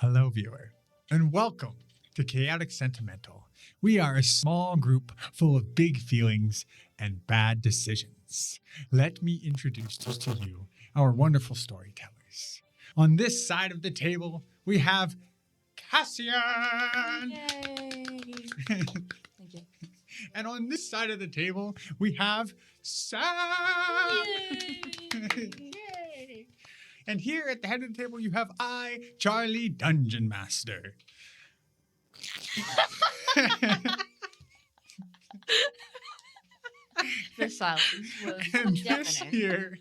Hello, viewer, and welcome to Chaotic Sentimental. We are a small group full of big feelings and bad decisions. Let me introduce to you our wonderful storytellers. On this side of the table, we have Cassian. Yay! Thank you. And on this side of the table, we have Sam. Yay! And here at the head of the table, you have I, Charlie Dungeon Master. The silence was And this deafening. here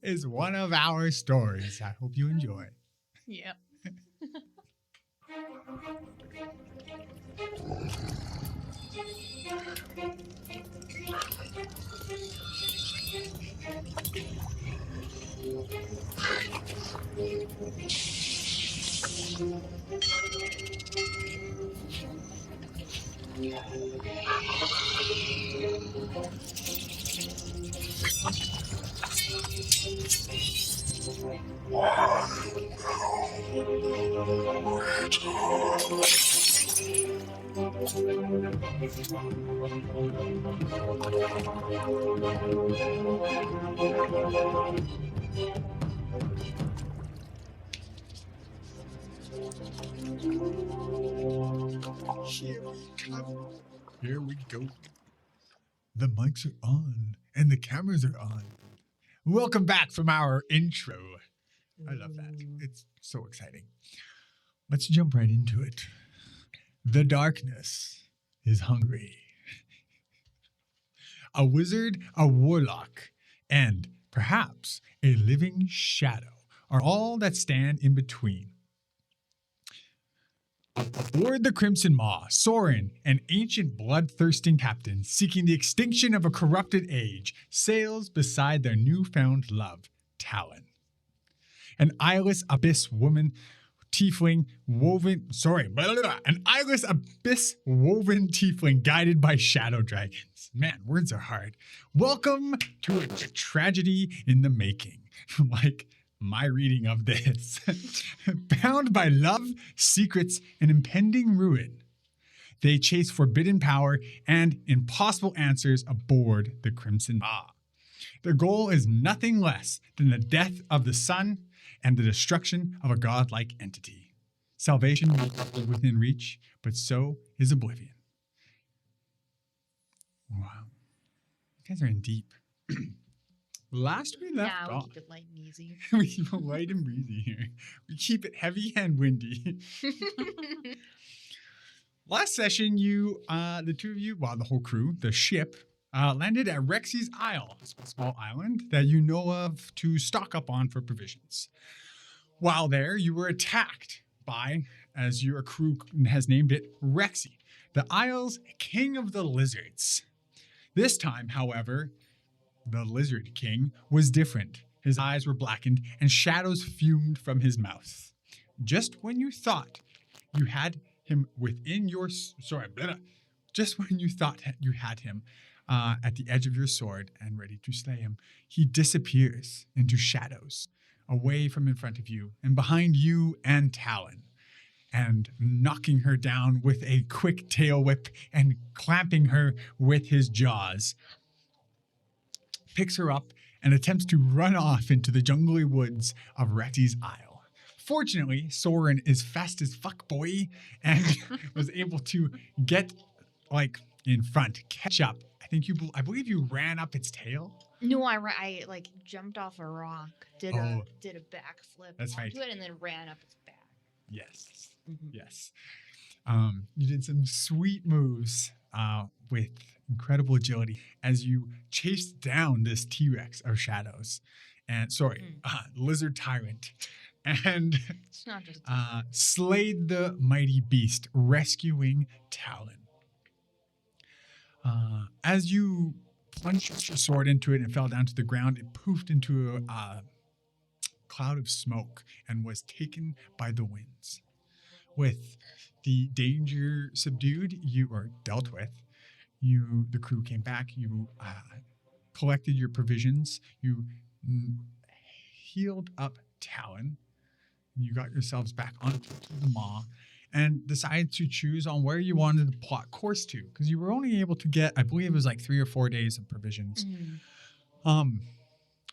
is one of our stories. I hope you enjoy. Yep. Here we come. Here we go. The mics are on and the cameras are on. Welcome back from our intro. I love that. It's so exciting. Let's jump right into it. The darkness is hungry. A wizard, a warlock, and perhaps a living shadow are all that stand in between. Aboard the Crimson Maw, Sorren, an ancient bloodthirsting captain seeking the extinction of a corrupted age, sails beside their newfound love, Talon. An eyeless abyss woman tiefling tiefling guided by shadow dragons. Man, words are hard. Welcome to a tragedy in the making. Like my reading of this. Bound by love, secrets, and impending ruin, they chase forbidden power and impossible answers aboard the Crimson Maw. Their goal is nothing less than the death of the sun and the destruction of a godlike entity. Salvation is within reach, but so is oblivion. Wow. You guys are in deep. Last we left Now we off. keep it light and easy. We keep it light and breezy here. We keep it heavy and windy. Last session, the two of you, well, the whole crew, the ship, landed at Rexy's Isle, a small island that you know of to stock up on for provisions. While there, you were attacked by, as your crew has named it, Rexy, the Isle's king of the lizards. This time, however, the Lizard King was different. His eyes were blackened and shadows fumed from his mouth. Just when you thought you had him within your... Just when you thought you had him at the edge of your sword and ready to slay him, he disappears into shadows, away from in front of you and behind you and Talon, and knocking her down with a quick tail whip and clamping her with his jaws, picks her up and attempts to run off into the jungly woods of Rexy's Isle. Fortunately, Sorren is fast as fuck, boy, and was able to get in front, catch up. I believe you ran up its tail. No, I jumped off a rock, did a backflip That's right. onto it, and then ran up its back. Yes. Mhm. Yes. You did some sweet moves with incredible agility as you chased down this T-Rex of shadows. And lizard tyrant. And It's not just slayed the mighty beast, rescuing Talon. As you plunged your sword into it and fell down to the ground, it poofed into a cloud of smoke and was taken by the winds. With the danger subdued, you were dealt with. The crew came back. You collected your provisions. You healed up Talon, You got yourselves back onto the maw and decided to choose on where you wanted to plot course to, because you were only able to get, I believe it was like 3 or 4 days of provisions,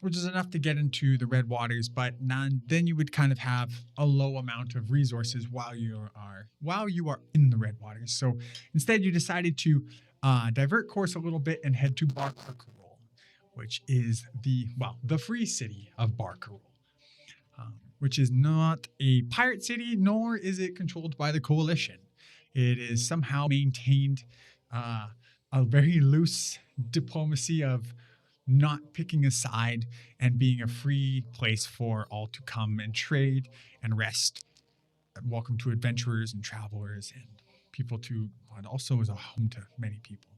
which is enough to get into the Red Waters, but then you would kind of have a low amount of resources while you are in the Red Waters. So instead, you decided to divert course a little bit and head to Barkerol, which is the free city of Barkerol. Which is not a pirate city, nor is it controlled by the coalition. It is somehow maintained a very loose diplomacy of not picking a side and being a free place for all to come and trade and rest. Welcome to adventurers and travelers and people what also is a home to many people.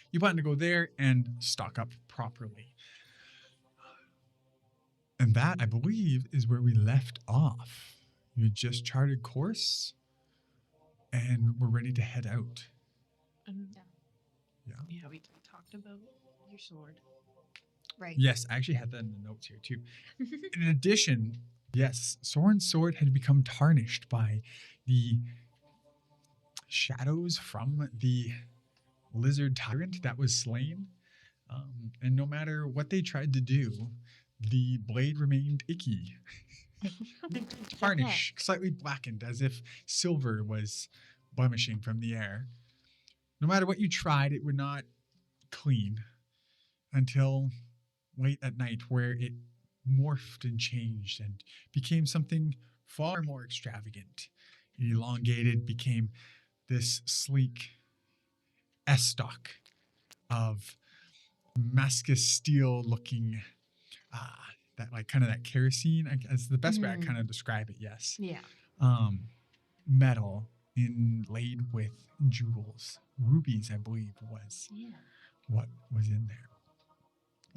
You plan to go there and stock up properly. And that, I believe, is where we left off. You had just charted course, and we're ready to head out. Yeah, we talked about your sword. Right. Yes, I actually had that in the notes here, too. In addition, yes, Sorren's sword had become tarnished by the shadows from the lizard tyrant that was slain. And no matter what they tried to do, the blade remained icky. Tarnished, slightly blackened, as if silver was blemishing from the air. No matter what you tried, it would not clean until late at night, where it morphed and changed and became something far more extravagant. It elongated, became this sleek estoc of Damascus steel looking that kerosene, as the best way I kind of describe it. Yes. Yeah. Metal inlaid with jewels, rubies, I believe was what was in there.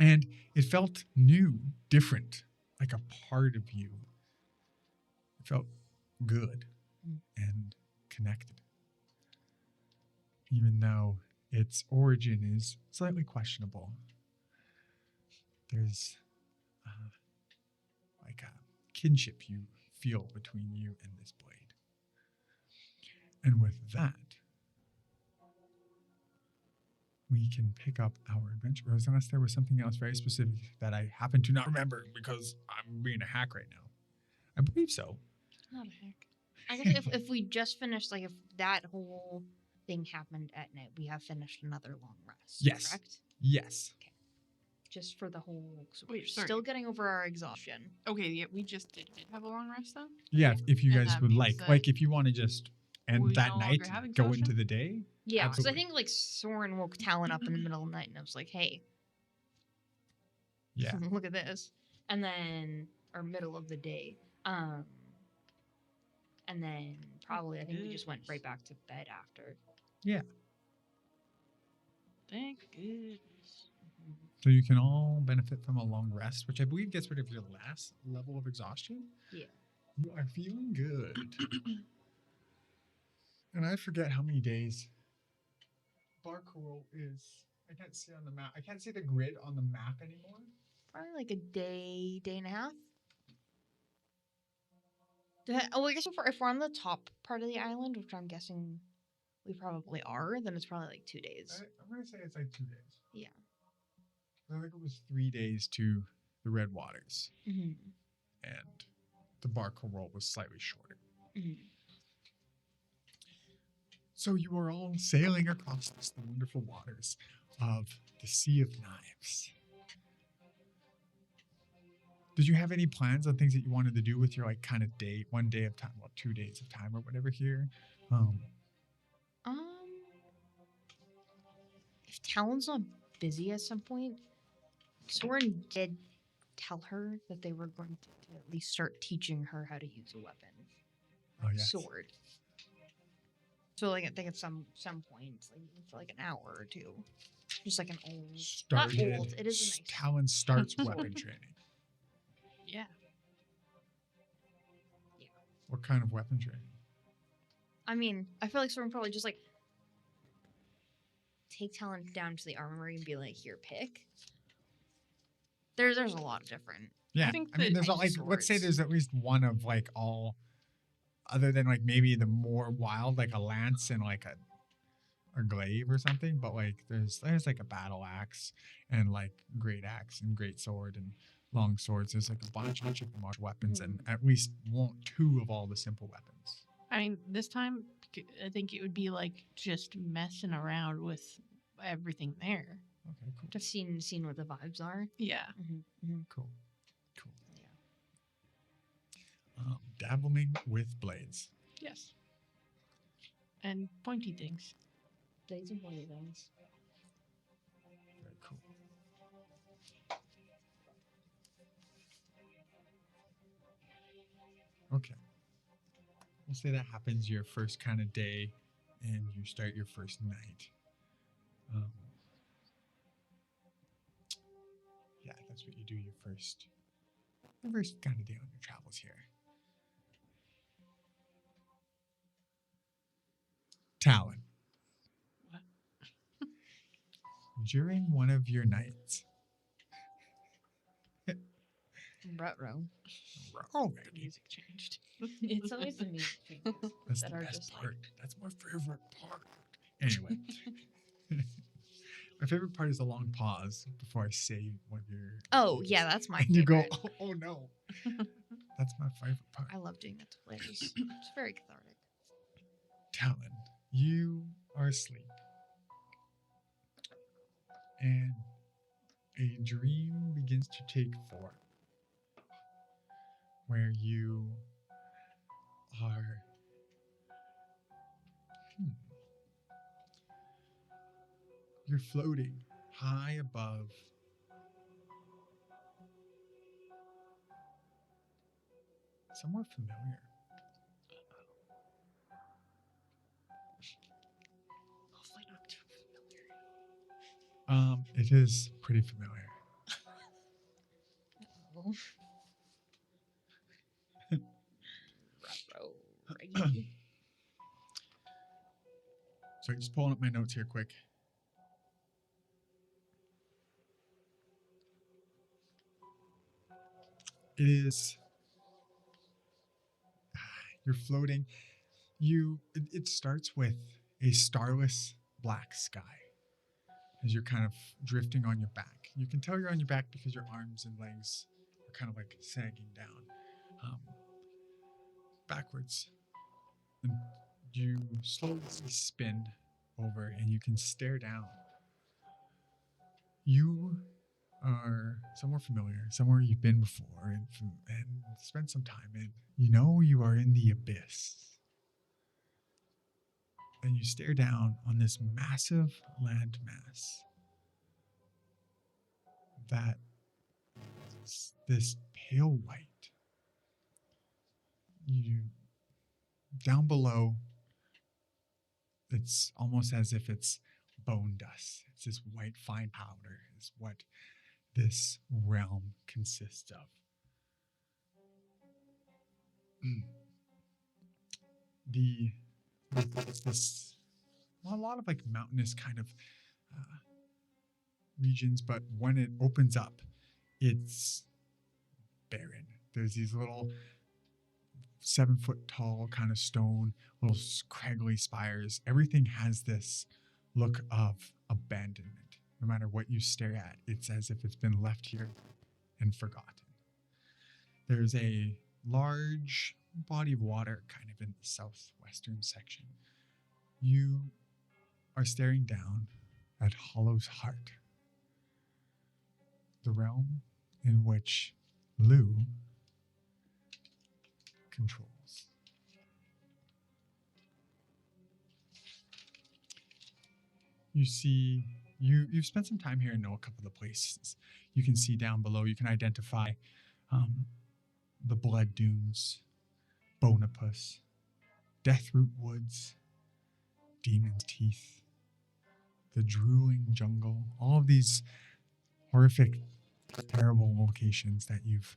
And it felt new, different, like a part of you. It felt good and connected, even though its origin is slightly questionable. There's like a kinship you feel between you and this blade. And with that, we can pick up our adventure. Unless there was something else very specific that I happen to not remember because I'm being a hack right now. I believe so. Not a hack. I guess if we just finished, like if that whole thing happened at night, we have finished another long rest. Yes. Correct? Yes. Okay. Just for the whole. So Wait, we're sorry. still getting over our exhaustion. Okay, yeah, we just did have a long rest though. Yeah, if you And guys that would means like, that if you want to just end we that no night, longer have go exhaustion? into the day. Yeah, because I Absolutely. think like Sorren woke Talon up in the middle of the night and I was like, hey, Yeah. look at this. And then, or middle of the day. And then probably I think we just went right back to bed after. Yeah. Thank goodness. So you can all benefit from a long rest, which I believe gets rid of your last level of exhaustion. Yeah. You are feeling good. And I forget how many days Barkerol is. I can't see on the map. I can't see the grid on the map anymore. Probably like a day and a half. I guess if we're on the top part of the island, which I'm guessing we probably are, then it's probably like 2 days. I'm going to say it's like 2 days. Yeah. I think it was 3 days to the Red Waters. Mm-hmm. And the Barkerol was slightly shorter. Mm-hmm. So you are all sailing across the wonderful waters of the Sea of Knives. Did you have any plans on things that you wanted to do with your kind of day, 1 day of time, 2 days of time or whatever here? If Talon's not busy at some point, Sorren did tell her that they were going to at least start teaching her how to use a weapon. Oh, yes. Sword. So like I think at some point, for like an hour or two. Just like an old not old, it is a nice Talon starts weapon training. Yeah. Yeah. What kind of weapon training? I mean, I feel like Sorren probably just take Talon down to the armory and be like, here, pick. There's a lot of different Yeah, think I mean, that there's all, like, let's say swords- there's at least one of like all, other than like maybe the more wild, like a lance and like a glaive or something. But like there's like a battle axe and like great axe and great sword and long swords. There's like a bunch of martial weapons and at least two of all the simple weapons. I mean, this time I think it would be like just messing around with everything there. Okay, cool, Just seeing what the vibes are. Yeah. cool. Dabbling with blades. Yes. And pointy things. Blades and pointy things. Very cool. Okay. We'll say that happens your first kind of day and you start your first night. Yeah, that's what you do your first kind of day on your travels here. Talon. What? During one of your nights. Retro. Oh, The baby. music changed. It's always the music changes That's that the are best just part. That's my favorite part. Anyway. My favorite part is the long pause before I say one of your. Oh names. yeah, that's my And you favorite. go, oh no. That's my favorite part. I love doing that to players. It's very cathartic. Talon, you are asleep. And a dream begins to take form. Where you are. You're floating high above somewhere familiar. Hopefully not too familiar. It is pretty familiar. Oh. Retro. Reggie. So just pulling up my notes here quick. It is. You're floating. It starts with a starless black sky as you're kind of drifting on your back. You can tell you're on your back because your arms and legs are kind of like sagging down backwards. And you slowly spin over and you can stare down. You are somewhere familiar, somewhere you've been before and spent some time in. You know you are in the abyss. And you stare down on this massive landmass that is this pale white. You down below, it's almost as if it's bone dust. It's this white fine powder is what this realm consists of. It's this, well, a lot of like mountainous kind of regions, but when it opens up, it's barren. There's these little 7-foot tall kind of stone, little scraggly spires. Everything has this look of abandonment. No matter what you stare at, it's as if it's been left here and forgotten. There's a large body of water kind of in the southwestern section. You are staring down at Hollow's heart, the realm in which Lou controls. You see, you've spent some time here and know a couple of the places. You can see down below, you can identify the Blood Dunes, Bonapus, Deathroot Woods, Demon's Teeth, the Drooling Jungle, all of these horrific, terrible locations that you've,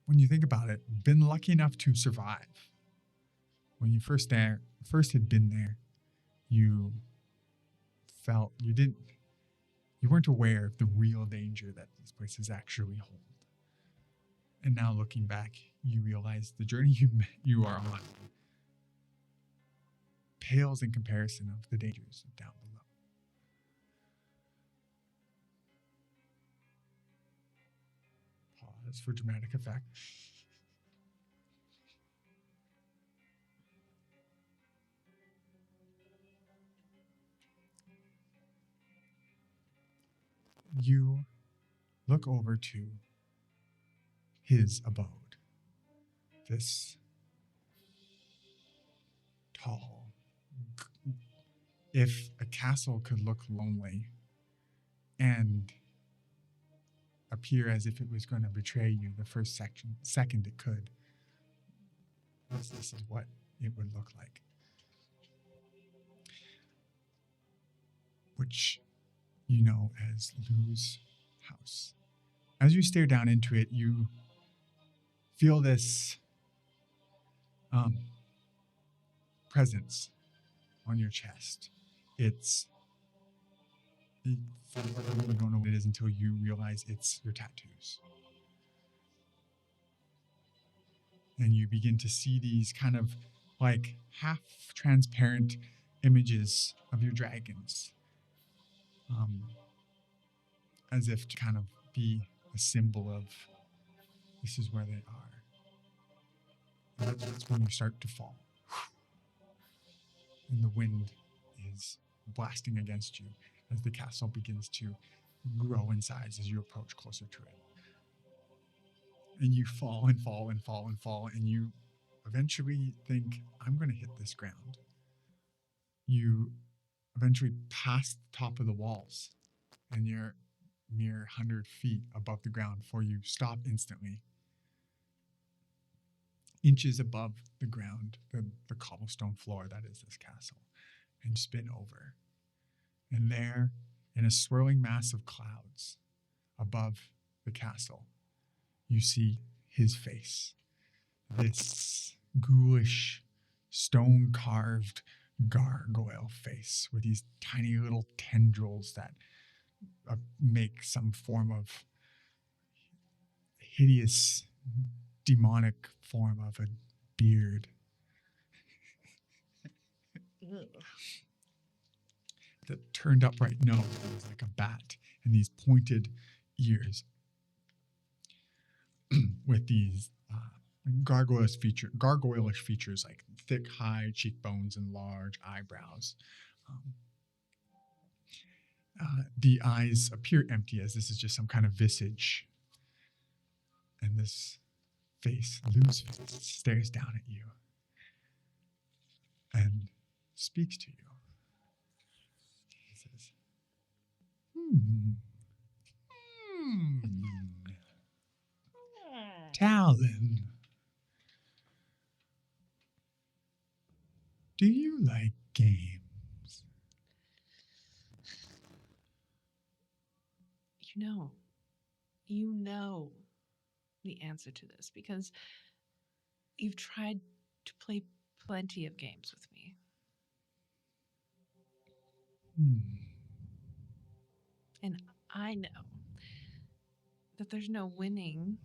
when you think about it, been lucky enough to survive. When you first had been there, you felt you You weren't aware of the real danger that these places actually hold. And now looking back, you realize the journey you are on pales in comparison of the dangers of down below. Pause for dramatic effect. You look over to his abode. This tall, if a castle could look lonely and appear as if it was going to betray you the first second it could, this is what it would look like. Which you know as Lou's house. As you stare down into it, you feel this presence on your chest. You don't know what it is until you realize it's your tattoos. And you begin to see these kind of like half transparent images of your dragons. As if to kind of be a symbol of this is where they are. And that's when you start to fall. And the wind is blasting against you as the castle begins to grow in size as you approach closer to it. And you fall and fall and fall and fall, and you eventually think, I'm going to hit this ground. You eventually pass the top of the walls, and you're mere 100 feet above the ground before you stop instantly. Inches above the ground, the cobblestone floor that is this castle, and spin over. And there, in a swirling mass of clouds above the castle, you see his face. This ghoulish, stone-carved gargoyle face with these tiny little tendrils that make some form of hideous, demonic form of a beard. The turned upright nose is like a bat, and these pointed ears with these gargoylish features like thick, high cheekbones and large eyebrows. The eyes appear empty, as this is just some kind of visage. And this face, Lou's face, stares down at you and speaks to you. He says, Talon, do you like games? You know the answer to this because you've tried to play plenty of games with me. And I know that there's no winning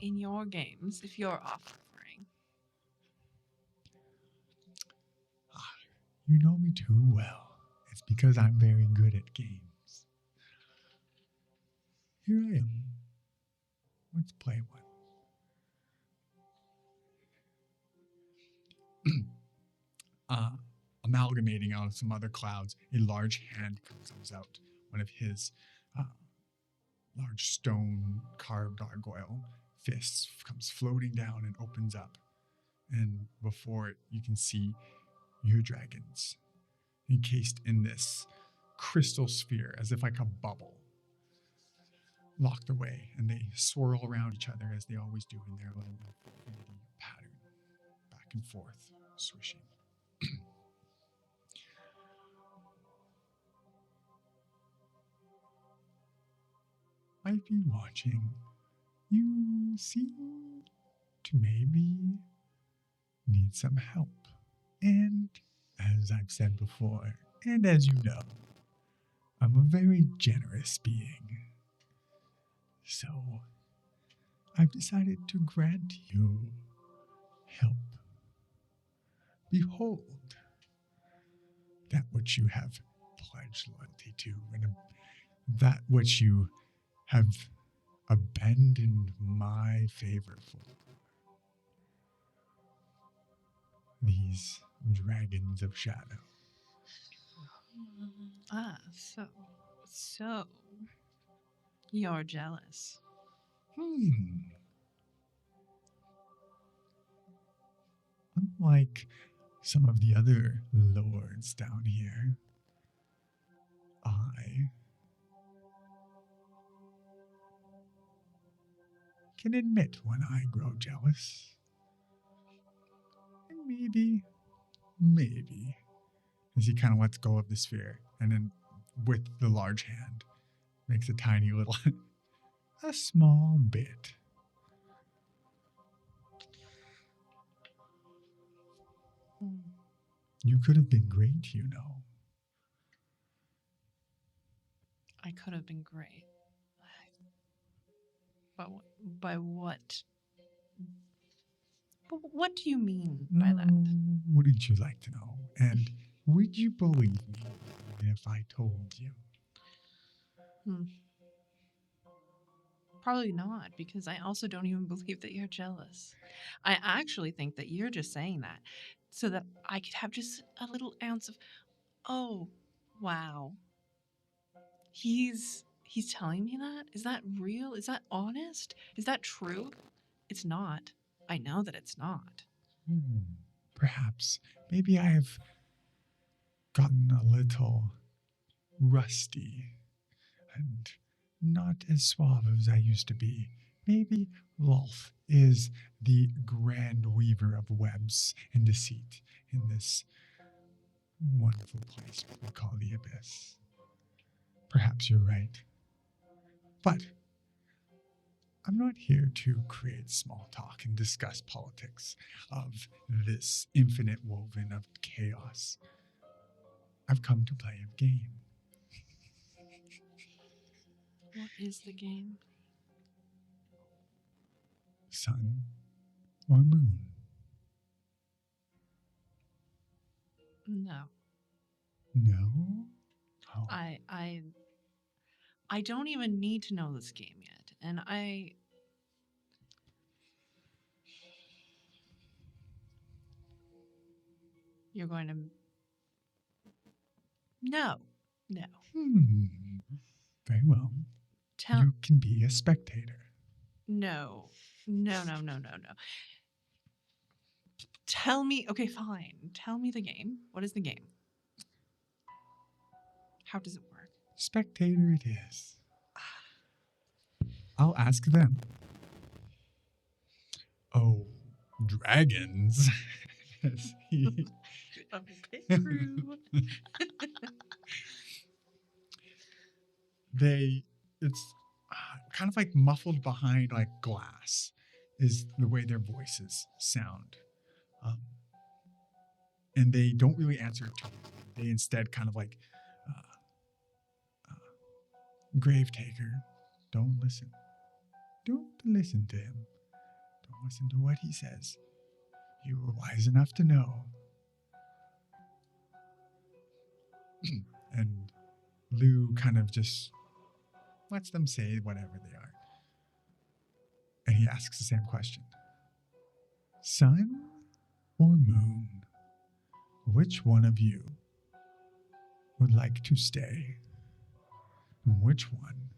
in your games if you're offering. You know me too well. It's because I'm very good at games. Here I am. Let's play one. Amalgamating out of some other clouds, a large hand comes out. One of his large stone carved gargoyle fists comes floating down and opens up. And before it, you can see your dragons encased in this crystal sphere, as if like a bubble, locked away, and they swirl around each other as they always do in their little infinity pattern, back and forth, swishing. I've been watching. You seem to maybe need some help. And as I've said before, and as you know, I'm a very generous being. So, I've decided to grant you help. Behold, that which you have pledged loyalty to, and that which you have abandoned my favor for. These dragons of shadow. So you're jealous. Unlike some of the other lords down here, I can admit when I grow jealous. And maybe, as he kind of lets go of the sphere, and then with the large hand, makes a tiny little, a small bit. You could have been great, you know. I could have been great. But by what? But what do you mean by that? Wouldn't you like to know? And would you believe me if I told you? Probably not, because I also don't even believe that you're jealous. I actually think that you're just saying that so that I could have just a little ounce of, oh, wow. He's telling me that? Is that real? Is that honest? Is that true? It's not. I know that it's not. Perhaps. Maybe I have gotten a little rusty and not as suave as I used to be. Maybe Lolth is the grand weaver of webs and deceit in this wonderful place we call the Abyss. Perhaps you're right. But I'm not here to create small talk and discuss politics of this infinite woven of chaos. I've come to play a game. What is the game? Sun or moon? No. No? Oh. I don't even need to know this game yet. And you're going to... No. Very well. You can be a spectator. No. Tell me... Okay, fine. Tell me the game. What is the game? How does it work? Spectator it is. I'll ask them. Oh, dragons. It's kind of like muffled behind like glass is the way their voices sound. And they don't really answer to you. They instead kind of like, grave taker, don't listen. Don't listen to him. Don't listen to what he says. You were wise enough to know. And Lou kind of just lets them say whatever they are. And he asks the same question. Sun or moon? Which one of you would like to stay? And which one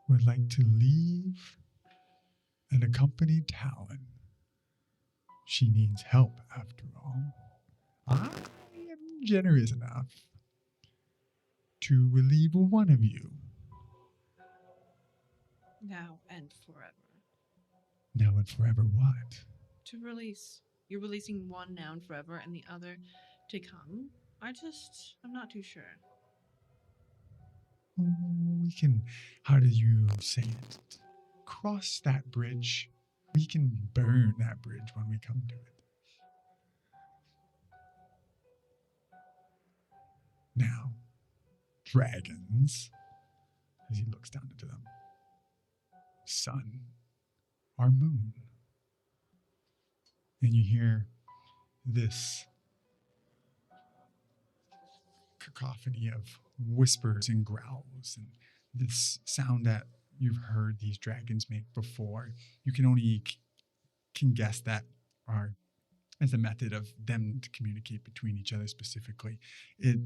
would like to leave and accompany Talon? She needs help, after all. I am generous enough to relieve one of you. Now and forever. Now and forever what? To release. You're releasing one now and forever and the other to come? I'm not too sure. We can, how do you say it? Cross that bridge. We can burn that bridge when we come to it. Now, dragons, as he looks down into them. Sun, our moon. And you hear this cacophony of whispers and growls, and this sound that you've heard these dragons make before. You can only can guess that are as a method of them to communicate between each other specifically. It,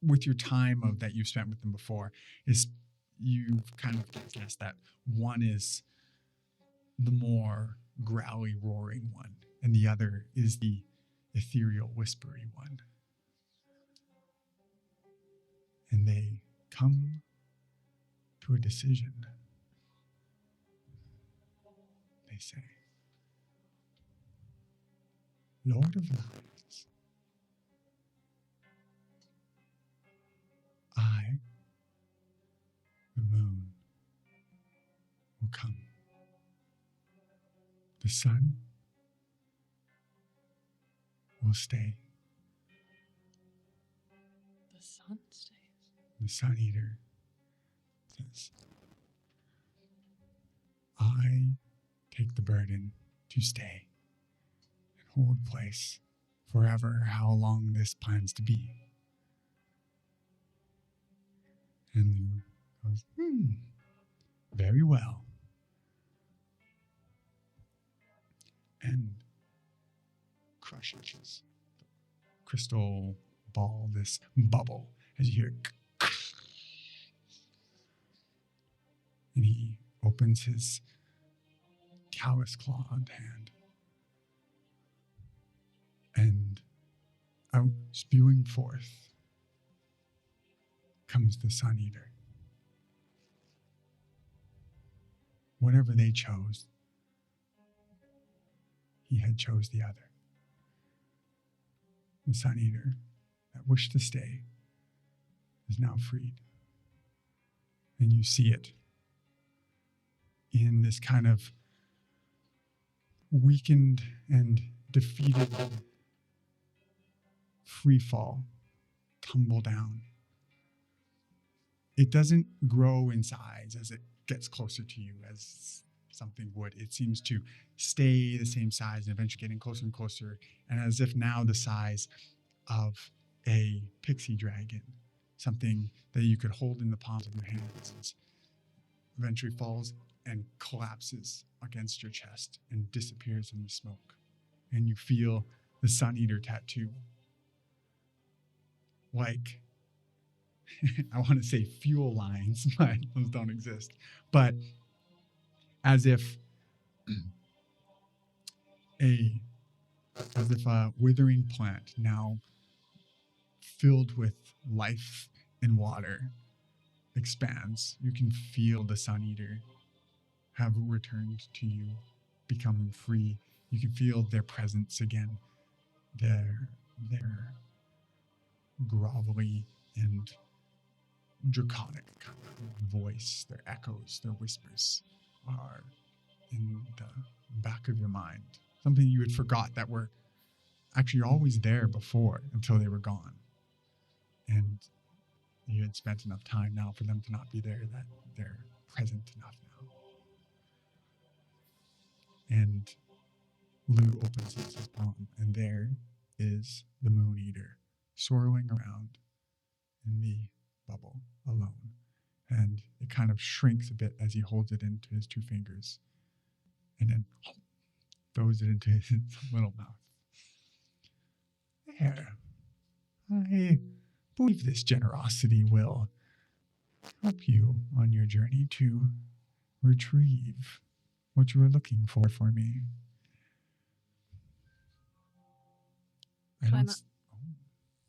with your time of that you've spent with them before, is you've kind of guessed that one is the more growly, roaring one, and the other is the ethereal, whispery one. And they come to a decision. They say, Lord of Lies, I, the moon, will come. The sun will stay. The sun stays. The Sun Eater says, I take the burden to stay and hold place forever, how long this plans to be. And Lou goes, very well. And crushes the crystal ball, this bubble, as you hear. And he opens his callous-clawed hand. And out spewing forth comes the Sun Eater. Whatever they chose, he had chose the other. The Sun Eater that wished to stay is now freed. And you see it in this kind of weakened and defeated free fall, tumble down. It doesn't grow in size as it gets closer to you as something would. It seems to stay the same size and eventually getting closer and closer, and as if now the size of a pixie dragon, something that you could hold in the palms of your hands, eventually falls and collapses against your chest and disappears in the smoke. And you feel the Sun Eater tattoo. Like, I want to say fuel lines, but those don't exist. But as if a withering plant now filled with life and water expands. You can feel the Sun Eater have returned to you, become free. You can feel their presence again. Their grovelly and draconic voice, their echoes, their whispers are in the back of your mind. Something you had forgot that were actually always there before until they were gone. And you had spent enough time now for them to not be there, that they're present enough now. And Lou opens his palm, and there is the Moon Eater swirling around in the bubble alone. And it kind of shrinks a bit as he holds it into his two fingers and then throws it into his little mouth. There. I believe this generosity will help you on your journey to retrieve what you were looking for me.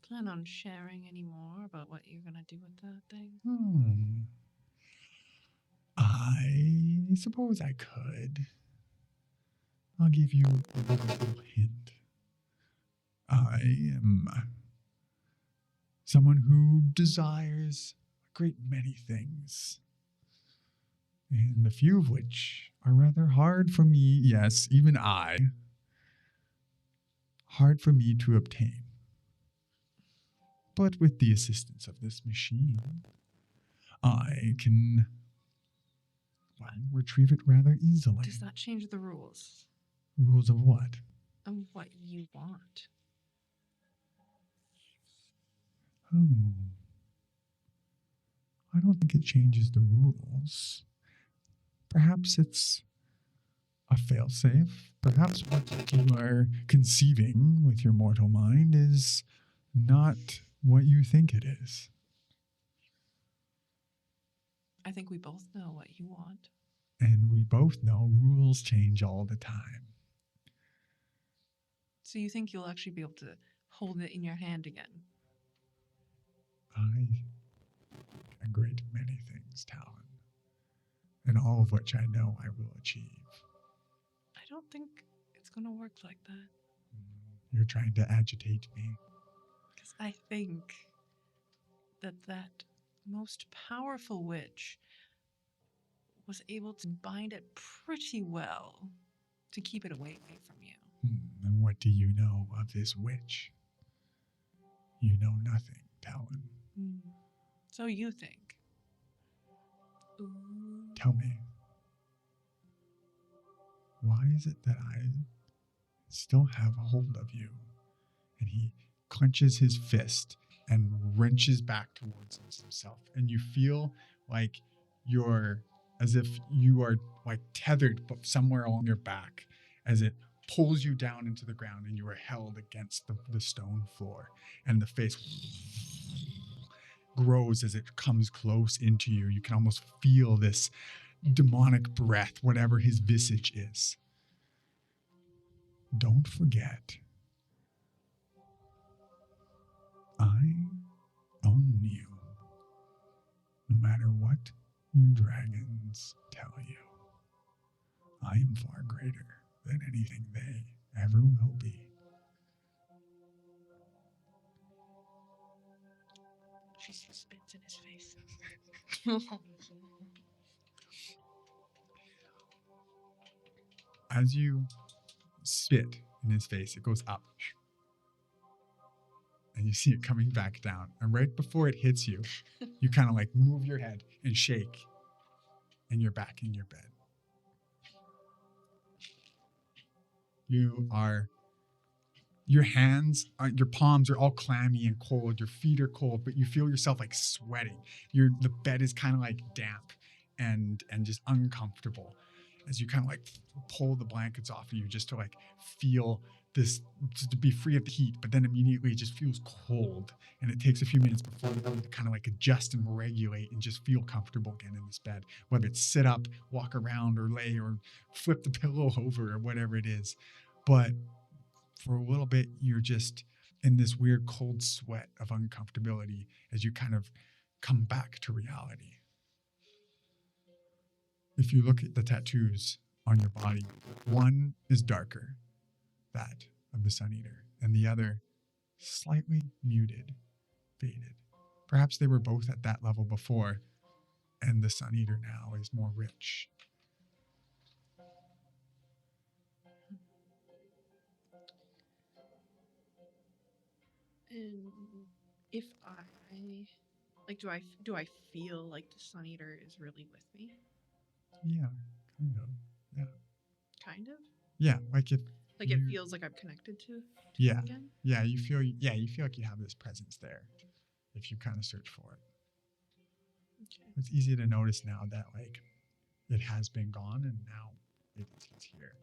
Plan on sharing any more about what you're going to do with that thing? I suppose I could. I'll give you a little hint. I am someone who desires a great many things, and a few of which are rather hard for me, yes, even hard for me to obtain. But with the assistance of this machine, I can, well, retrieve it rather easily. Does that change the rules Rules of what? of what you want? Oh. I don't think it changes the rules. Perhaps it's a failsafe. Perhaps what you are conceiving with your mortal mind is not what you think it is. I think we both know what you want. And we both know rules change all the time. So you think you'll actually be able to hold it in your hand again? I a great many things, Talon, and all of which I know I will achieve. I don't think it's going to work like that. You're trying to agitate me. Because I think that most powerful witch was able to bind it pretty well to keep it away from you. And what do you know of this witch? You know nothing, Talon. So you think. Tell me, why is it that I still have hold of you? And he clenches his fist and wrenches back towards himself. And you feel like as if you are like tethered but somewhere along your back as it pulls you down into the ground and you are held against the stone floor. And the face grows as it comes close into you. You can almost feel this demonic breath, whatever his visage is. Don't forget, I own you, no matter what your dragons tell you. I am far greater than anything they ever will be. She spits in his face. As you spit in his face, it goes up. And you see it coming back down. And right before it hits you, you kind of like move your head and shake. And you're back in your bed. Your hands, your palms are all clammy and cold. Your feet are cold, but you feel yourself like sweating. The bed is kind of like damp and just uncomfortable as you kind of like pull the blankets off of you just to like feel this, to be free of the heat. But then immediately it just feels cold, and it takes a few minutes before you to kind of like adjust and regulate and just feel comfortable again in this bed, whether it's sit up, walk around, or lay, or flip the pillow over, or whatever it is. But for a little bit, you're just in this weird cold sweat of uncomfortability as you kind of come back to reality. If you look at the tattoos on your body, one is darker, that of the Sun Eater, and the other slightly muted, faded. Perhaps they were both at that level before, and the Sun Eater now is more rich. And if do I feel like the Sun Eater is really with me? Yeah, kind of. Yeah. Kind of? Yeah, like if it feels like I'm connected to yeah. it again? Yeah, you feel like you have this presence there if you kind of search for it. Okay. It's easy to notice now that like it has been gone and now it's here.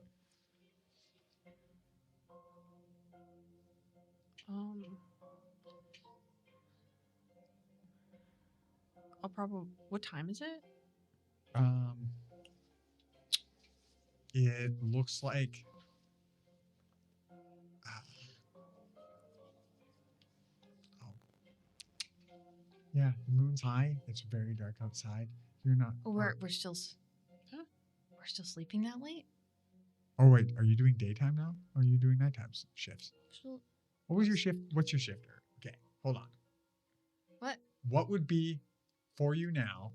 What time is it? It looks like yeah, the moon's high. It's very dark outside. You're not. We're still we're still sleeping that late? Oh wait, are you doing daytime now? Or are you doing nighttime shifts? Still, What was your shift? What's your shift? Okay, hold on. what? What would be for you now,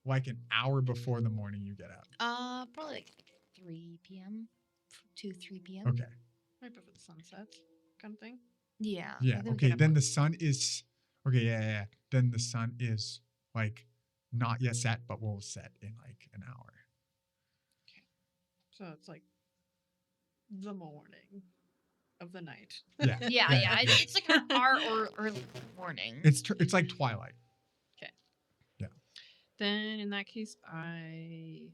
like an hour before the morning you get up? Probably like 3 p.m. to 3 p.m. Okay. Right before the sun sets, kind of thing. Yeah. Yeah. I think we Okay. get up Then on- the sun is Okay, yeah. Then the sun is like not yet set, but will set in like an hour. So it's like the morning of the night. Yeah. Yeah. It's like our or early morning. It's like twilight. Then in that case, I'm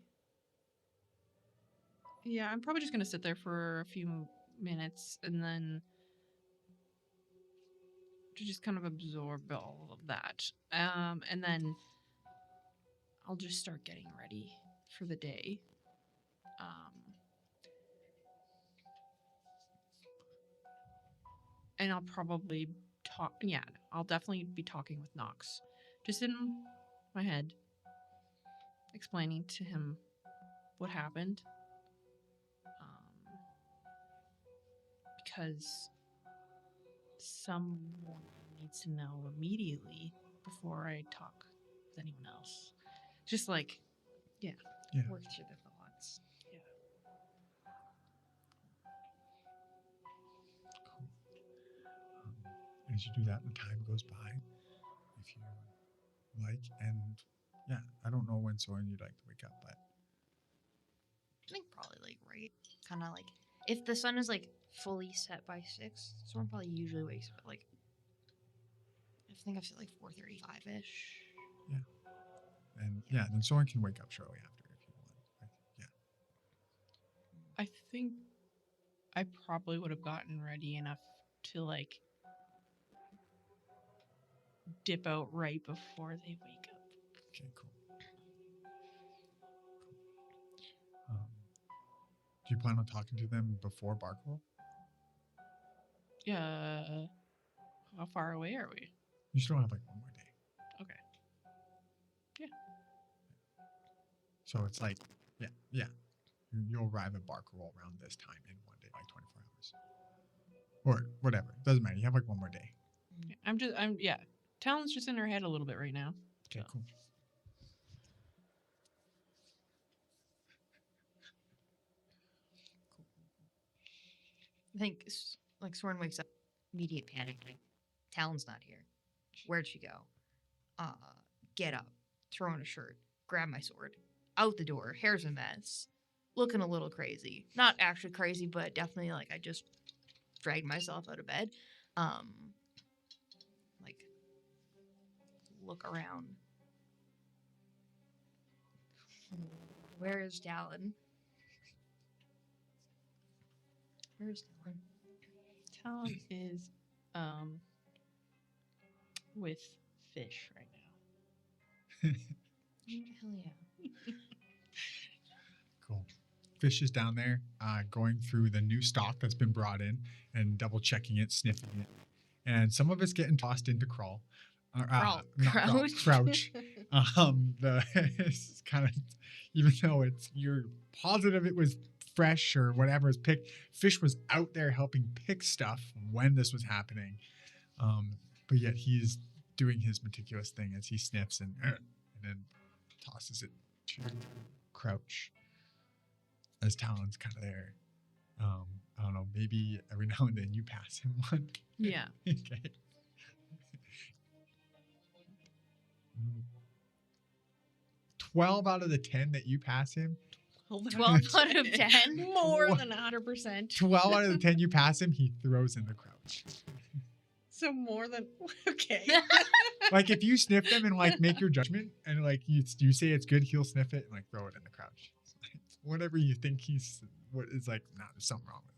probably just gonna sit there for a few minutes and then to just kind of absorb all of that. And then I'll just start getting ready for the day. And I'll probably talk. Yeah, I'll definitely be talking with Knox, just in my head, explaining to him what happened. Because someone needs to know immediately before I talk with anyone else. Just like, Work through the thoughts. As you do that, the time goes by. If you like, and yeah, I don't know when Sorren you'd like to wake up, but I think probably like right, kind of like if the sun is like fully set by 6, Sorren probably usually wakes up at like I think I've said like 4:35ish. and yeah, then Sorren can wake up shortly after if you want. I think I probably would have gotten ready enough to like dip out right before they wake up. Okay, cool. Do you plan on talking to them before Barkle? Yeah. How far away are we? You still have like one more day. Okay. So it's like, yeah. You'll arrive at Barkle around this time in one day, like 24 hours. Or whatever. Doesn't matter. You have like one more day. Talon's just in her head a little bit right now. Okay, cool. I think like Sorren wakes up, immediate panic. Like, Talon's not here. Where'd she go? Get up, throw on a shirt, grab my sword, out the door. Hair's a mess, looking a little crazy. Not actually crazy, but definitely like I just dragged myself out of bed. Like look around. Where is Talon? Where's Talon? Talon is with Fish right now. Hell yeah. Cool. Fish is down there, going through the new stock that's been brought in and double checking it, sniffing it. And some of it's getting tossed into crawl. Not crawl, crouch. It's kind of, even though you're positive it was fresh or whatever is picked, Fish was out there helping pick stuff when this was happening. But yet he's doing his meticulous thing as he sniffs and then tosses it to crouch as Talon's kind of there. I don't know, maybe every now and then you pass him one. Yeah. Okay. 12 out of the 10 that you pass him. 12 out of 10. More than 100%. 12 out of the 10 you pass him, he throws in the crouch. So more than okay. Like if you sniff them and like make your judgment and like you say it's good, he'll sniff it and like throw it in the crouch. Whatever you think what is like, nah, there's something wrong with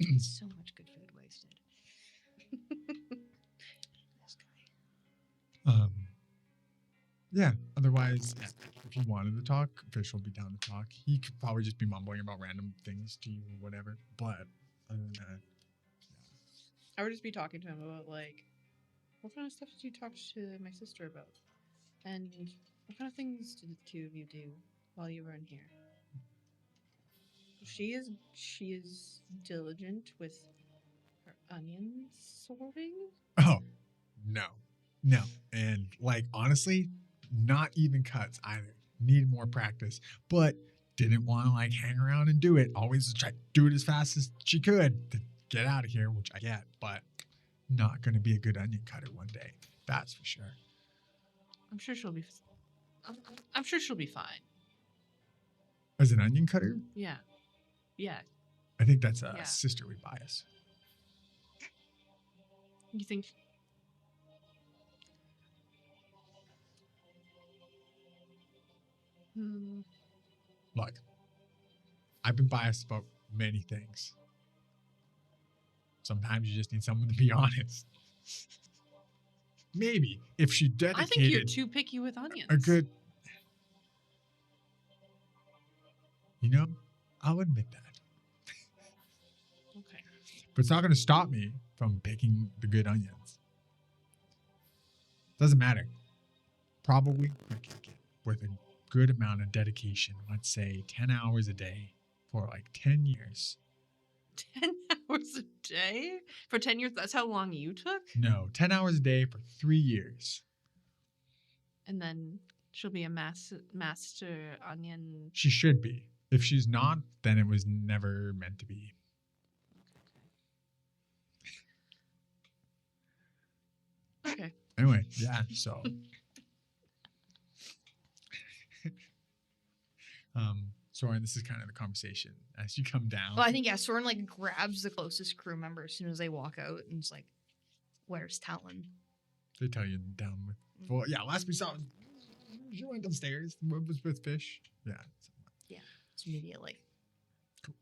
it. So much good food wasted. This guy. Yeah. Otherwise, if you wanted to talk, Fish will be down to talk. He could probably just be mumbling about random things to you or whatever. But other than that, I would just be talking to him about like, what kind of stuff did you talk to my sister about, and what kind of things did the two of you do while you were in here? She is diligent with her onion sorting. oh, no. And like, honestly, not even cuts either. Needed more practice, but didn't want to like hang around and do it. Always try to do it as fast as she could to get out of here, which I get, but not going to be a good onion cutter one day. That's for sure. I'm sure she'll be. I'm sure she'll be fine. As an onion cutter, Yeah. Yeah. I think that's a Yeah. sisterly bias. You think? Hmm. Look, I've been biased about many things. Sometimes you just need someone to be honest. Maybe if she dedicated I think you're too picky with onions. a good, you know, I'll admit that. Okay. But it's not going to stop me from picking the good onions. Doesn't matter. Probably with a good amount of dedication. Let's say 10 hours a day for like 10 years. 10 hours a day for 10 years. That's how long you took. No, 10 hours a day for 3 years. And then she'll be a master onion. She should be. If she's not, then it was never meant to be. Okay. Anyway, yeah, so. Sorry, this is kind of the conversation as you come down. Well, I think, yeah, Sorren, like, grabs the closest crew member as soon as they walk out and it's like, where's Talon? They tell you down with. Well, yeah, last we saw, she went downstairs. What was with fish? Yeah. It's immediately. Cool.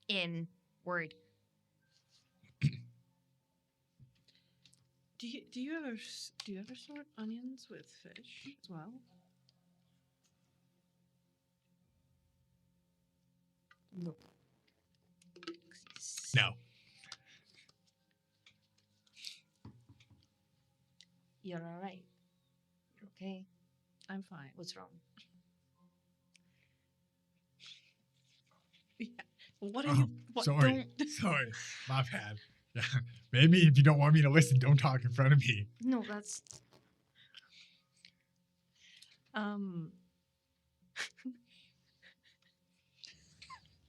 In, worried. Do you ever sort onions with fish as well? No. No. You're all right. You're okay. I'm fine. What's wrong? Yeah. What are you? What, Sorry. don't- Sorry. My bad. Yeah. Maybe if you don't want me to listen, don't talk in front of me. No, that's.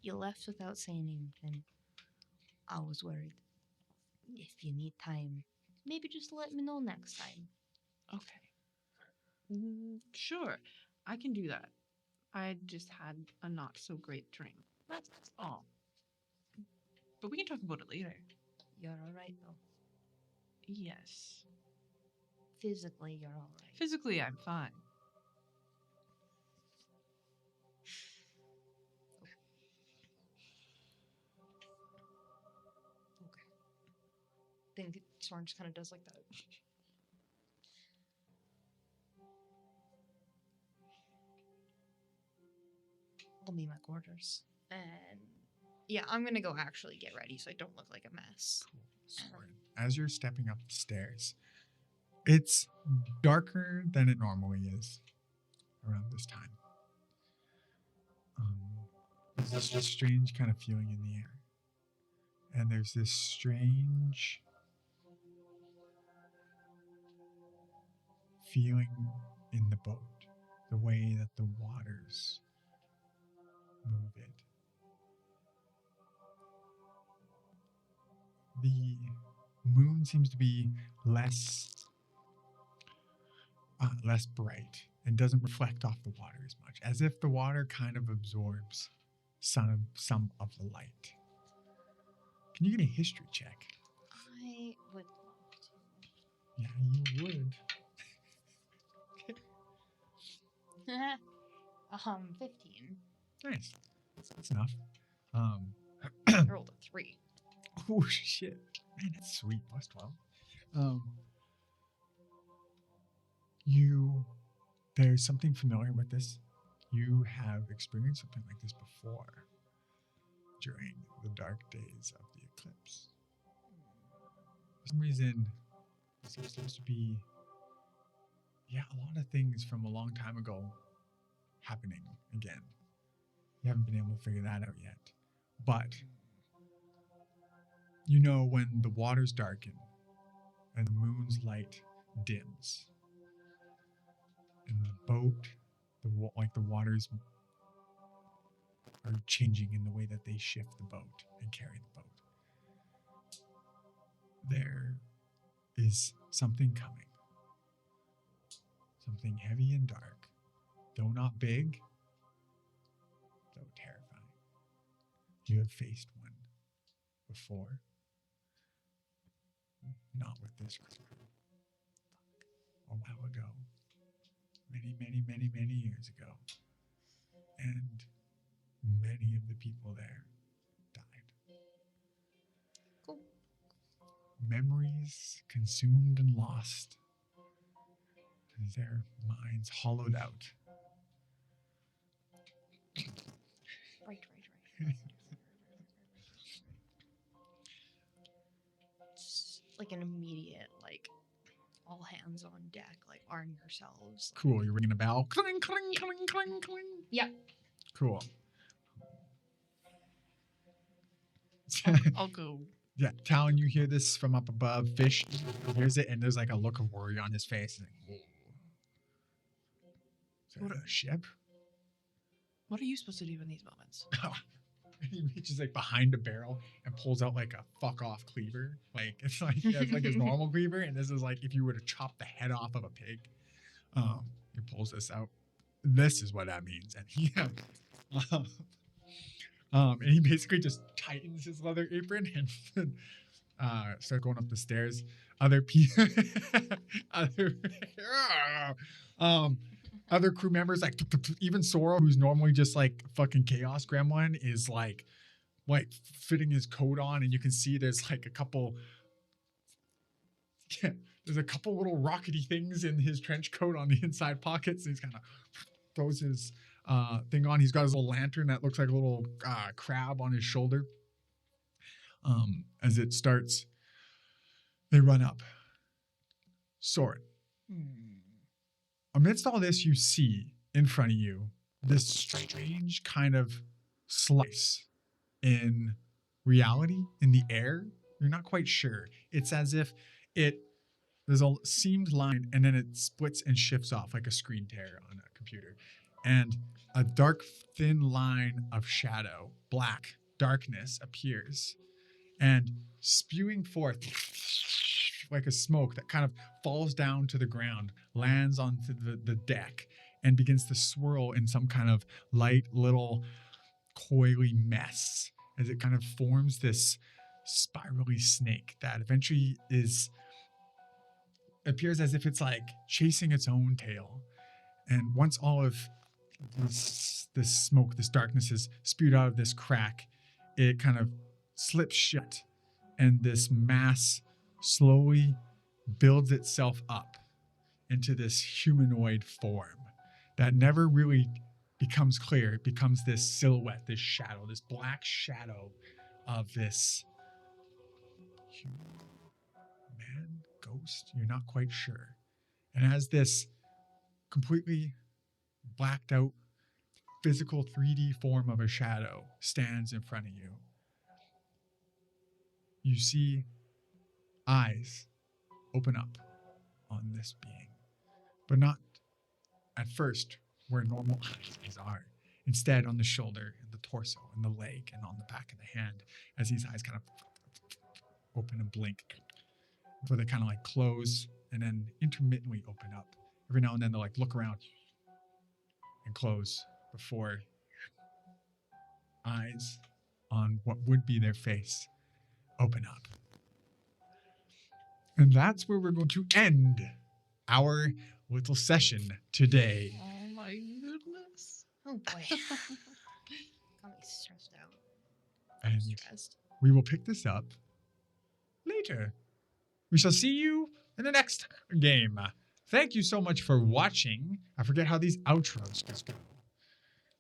You left without saying anything. I was worried. If you need time, maybe just let me know next time. Okay. Sure, I can do that. I just had a not so great dream. That's all. But we can talk about it later. You're all right, though. Yes. Physically, you're all right. Physically, I'm fine. Okay. I think Sorren just kind of does like that. I'll be my quarters. And yeah, I'm gonna go actually get ready so I don't look like a mess. Cool. Sorry. As you're stepping up the stairs, it's darker than it normally is around this time. There's this strange kind of feeling in the air. And there's this strange feeling in the boat, the way that the waters move it. The moon seems to be less bright and doesn't reflect off the water as much, as if the water kind of absorbs some of the light. Can you get a history check? I would love Yeah, you would. to. 15. Nice. That's enough. I rolled a 3. Oh shit, man, that's sweet. Plus 12. There's something familiar with this. You have experienced something like this before during the dark days of the eclipse. For some reason, this seems to be, a lot of things from a long time ago happening again. You haven't been able to figure that out yet. But you know when the waters darken and the moon's light dims and the boat, the waters are changing in the way that they shift the boat and carry the boat. there is something coming. Something heavy and dark, though not big, though terrifying. You have faced one before. Not with this crew. A while ago. Many, many, many, many years ago. And many of the people there died. Cool. Memories consumed and lost. Their minds hollowed out. Right. It's like an immediate, like, all hands on deck, like, arm yourselves. Cool, you're ringing a bell. Cling, cling, cling, cling, cling. Yeah. Cool. I'll go. Yeah, Talon, you hear this from up above. Fish hears it, and there's like a look of worry on his face. Like, whoa. Is that a ship? What are you supposed to do in these moments? He reaches like behind a barrel and pulls out like a fuck off cleaver. Like it's like he has like his normal cleaver, and this is like if you were to chop the head off of a pig. He pulls this out. This is what that means, and he and he basically just tightens his leather apron and start going up the stairs. Other people, other crew members, like even Sorren, who's normally just like fucking chaos gremlin, is like fitting his coat on, and you can see there's like a couple. Yeah, there's a couple little rockety things in his trench coat on the inside pockets. And he's kind of throws his thing on. He's got his little lantern that looks like a little crab on his shoulder. As it starts, they run up. Sorren. Amidst all this, you see in front of you this strange kind of slice in reality, in the air. You're not quite sure. It's as if there's a seamed line and then it splits and shifts off like a screen tear on a computer. And a dark, thin line of shadow, black darkness appears and spewing forth like a smoke that kind of falls down to the ground, lands onto the deck, and begins to swirl in some kind of light little coily mess as it kind of forms this spirally snake that eventually appears as if it's like chasing its own tail. And once all of this smoke, this darkness is spewed out of this crack, it kind of slips shut, and this mass slowly builds itself up into this humanoid form that never really becomes clear. It becomes this silhouette, this shadow, this black shadow of this human man, ghost, you're not quite sure. And as this completely blacked out physical 3D form of a shadow stands in front of you, you see eyes open up on this being, but not at first where normal eyes are. Instead, on the shoulder and the torso and the leg and on the back of the hand, as these eyes kind of open and blink before they kind of like close and then intermittently open up. Every now and then they'll like look around and close before eyes on what would be their face open up. And that's where we're going to end our little session today. Oh my goodness. Oh boy. Got me stressed out. And Stressed. we will pick this up later. We shall see you in the next game. Thank you so much for watching. I forget how these outros just go.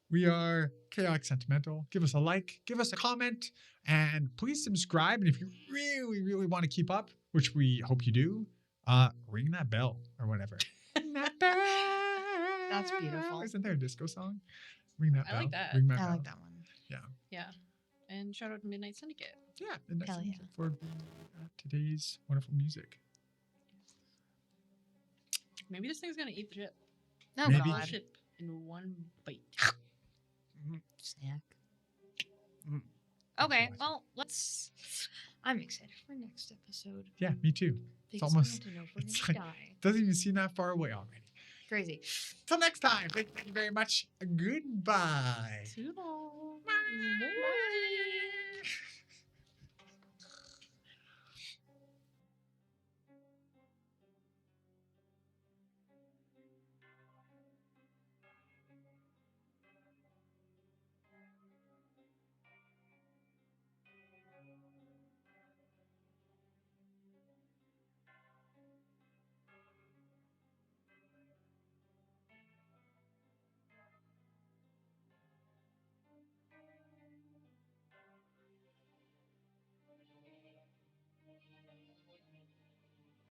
We are Chaotic Sentimental. Give us a like, give us a comment, and please subscribe. And if you really, really want to keep up, which we hope you do, ring that bell or whatever. Ring that bell. That's beautiful. Isn't there a disco song? Ring that I bell. like that. Ring that I bell. like that one. Yeah. And shout out to Midnight Syndicate. Yeah, and that's Hell yeah. for today's wonderful music. Maybe this thing's gonna eat the ship. No, Maybe. God. Ship in one bite. Snack. Okay, well, let's I'm excited for next episode. Yeah, me too. Because almost- I want to know if we're it's gonna like- die. Doesn't even seem that far away already. Crazy. Till next time. Thank you very much. Goodbye. Toodles. Bye.